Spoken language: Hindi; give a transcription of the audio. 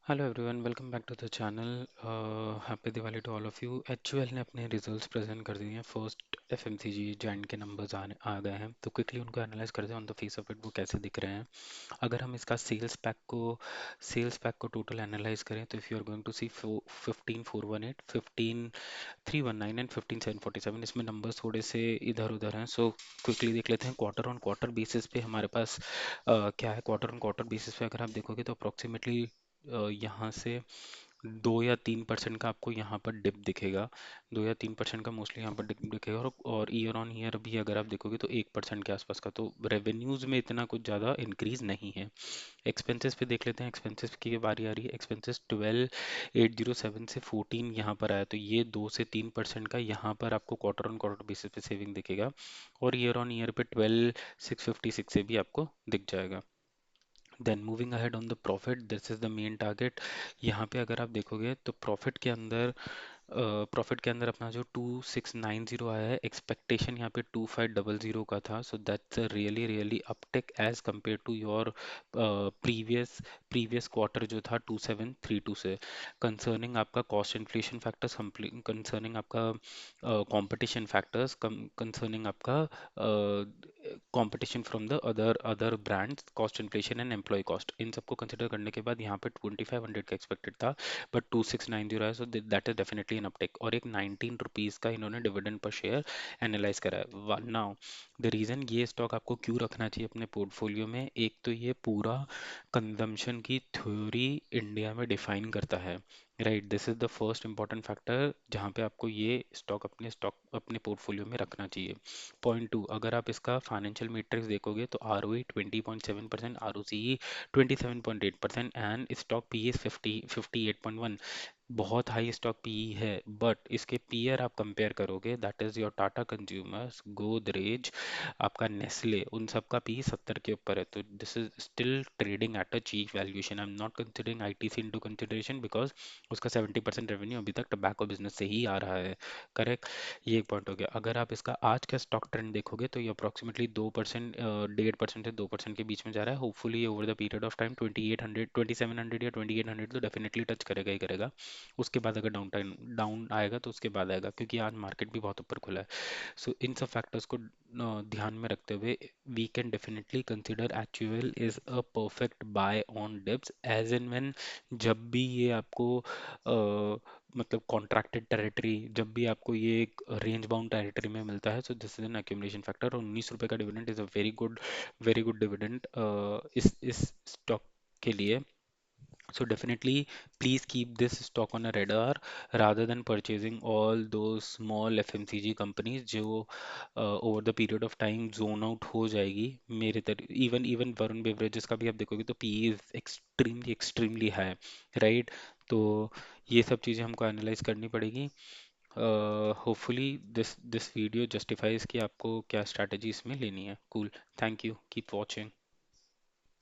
Hello everyone, welcome back to the channel. Happy Diwali to all of you. HUL ने अपने रिजल्ट्स प्रेजेंट कर दिए हैं। फर्स्ट एफएमसीजी जायंट के नंबर्स आ गए हैं, तो क्विकली उनको एनालाइज करते हैं on the face of it वो कैसे दिख रहे हैं। अगर हम इसका सेल्स पैक को टोटल एनालाइज करें तो if you are going to see 15,418, 15,319 and 15,747, इसमें नंबर्स थोड़े से इधर उधर हैं, सो क्विकली देख लेते हैं। क्वार्टर ऑन क्वार्टर बेसिस पे हमारे पास क्या है। क्वार्टर ऑन क्वार्टर बेसिस पे अगर आप देखोगे तो अप्रोक्सीमेटली यहाँ से 2 या 3% का आपको यहाँ पर डिप दिखेगा। 2 या 3% का मोस्टली यहाँ पर डिप दिखेगा, और ईयर ऑन ईयर भी अगर आप देखोगे तो 1% के आसपास का। तो रेवेन्यूज में इतना कुछ ज़्यादा इंक्रीज नहीं है। एक्सपेंसेस पे देख लेते हैं। एक्सपेंसेस की बारी आ रही है। एक्सपेंसेस 12,807 से 14 यहाँ पर आया, तो ये 2 से 3% का यहाँ पर आपको क्वार्टर ऑन क्वार्टर बेसिस पे सेविंग दिखेगा, और ईयर ऑन ईयर पे 12,656 से भी आपको दिख जाएगा। Then moving ahead on the profit, this is the main target. यहाँ पे अगर आप देखोगे तो प्रॉफिट के अंदर अपना जो 2690 आया है, एक्सपेक्टेशन यहाँ पे 2500 का था। So that's a really really uptick as compare to your previous previous quarter जो था 2732 से। कंसर्निंग आपका कॉस्ट इन्फ्लेशन फैक्टर्स, कंसर्निंग आपका कंपटीशन फैक्टर्स, कंसर्निंग आपका competition from the other brands, cost inflation and employ cost, इन सबको कंसिडर करने के बाद यहाँ पे 2500 का एक्सपेक्टेड था, बट 2690 है। So that is definitely an Uptake, और एक 19 रुपीज़ का इन्होंने डिविडेंड पर शेयर एनालाइज करा है। नाउ द रीज़न ये स्टॉक आपको क्यों रखना चाहिए अपने पोर्टफोलियो में, एक तो ये पूरा कंजम्पशन की थ्योरी इंडिया में डिफाइन करता है। Right, this is the first important factor जहाँ पे आपको ये स्टॉक अपने पोर्टफोलियो में रखना चाहिए। पॉइंट टू, अगर आप इसका फाइनेंशियल मैट्रिक्स देखोगे तो R O E 20.7%, R O C E 27.8%, and stock P is 58.1। बहुत हाई स्टॉक पीई है, बट इसके पीयर आप कंपेयर करोगे, that is your Tata consumers, Godrej, आपका नेस्ले, उन सब का पी 70 के ऊपर है। तो this is still trading at a cheap valuation. I am not considering ITC into consideration, because उसका 70% रेवेन्यू अभी तक टबैको बिजनेस से ही आ रहा है। करेक्ट, ये एक पॉइंट हो गया। अगर आप इसका आज का स्टॉक ट्रेंड देखोगे तो ये अप्रोक्सीमेटली 2%, 1.5% से 2% के बीच में जा रहा है। Hopefully over the period of time 2800, 2700 या 2800 तो डेफिनेटली टच करेगा ही करेगा। उसके बाद अगर डाउन आएगा तो उसके बाद आएगा, क्योंकि आज मार्केट भी बहुत ऊपर खुला है। सो इन सब फैक्टर्स को ध्यान में रखते हुए we can definitely consider actual is a perfect buy on dips, as and when, जब भी ये आपको मतलब कॉन्ट्रैक्टेड टेरिटरी, जब भी आपको ये एक रेंज बाउंड टेरिटरी में मिलता है। So this is an accumulation factor, और 19 रुपए का dividend is a very good dividend इस स्टॉक के लिए। So definitely, please keep this stock on a radar rather than purchasing all those small FMCG companies जो over the period of time zone out हो जाएगी। मेरे तरह इवन वरुण बेवरेजेस का भी आप देखोगे तो PE is extremely high, right? तो ये सब चीज़ें हमको एनालाइज करनी पड़ेगी। होपफुली दिस वीडियो जस्टिफाइज कि आपको क्या स्ट्रैटेजी इसमें लेनी है। Cool, thank you, keep watching.